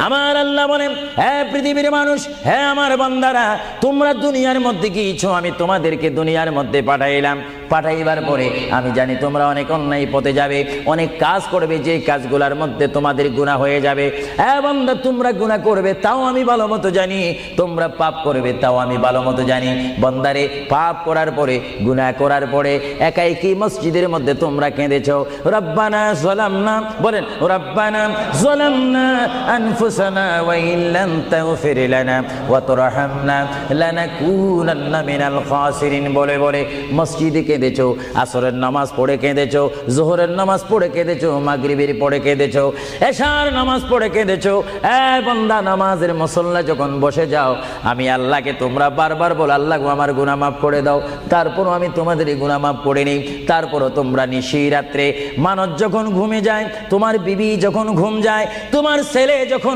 আমার আল্লাহ বলেন, হে পৃথিবীর মানুষ, হে আমার বান্দারা, তোমরা দুনিয়ার মধ্যে গিয়েছো, আমি তোমাদেরকে দুনিয়ার মধ্যে পাঠাইলাম। পাঠাইবার পরে আমি জানি তোমরা অনেক অন্যায় পথে যাবে, অনেক কাজ করবে, যে কাজগুলোর মধ্যে তোমাদের গুনাহ হয়ে যাবে। হ্যাঁ বান্দা, তোমরা গুনাহ করবে তাও আমি ভালো মতো জানি, তোমরা পাপ করবে তাও আমি ভালো মতো জানি। বান্দারে, পাপ করার পরে, গুনাহ করার পরে একাই কি মসজিদের মধ্যে তোমরা কেঁদেছো, রব্বানা যালামনা, বলেন রব্বানা যালামনা আনফুসানা ওয়া ইল্লাম তাগফির লানা ওয়া তুরহামনা লানাকুনান্না মিনাল খাসিরিন বলে বলে মসজিদে কেঁদেছো, আসরের নামাজ পড়ে কেঁদেছো, যোহরের নামাজ পড়ে কেঁদেছো, মাগরিবের পড়ে কেঁদেছো, এশার নামাজ পড়ে কেঁদেছো। এ বান্দা, নামাজের মুসল্লা যখন বসে যাও, আমি আল্লাহকে তোমরা বারবার বল, আল্লাহ আমার গুনাহ মাফ করে দাও। তারপরও আমি তোমাদের গুনাহ মাফ করে নিই। তারপরও তোমরা নিশি রাত্রে, মানুষ যখন ঘুমে যায়, তোমার বিবি যখন ঘুম যায়, তোমার ছেলে যখন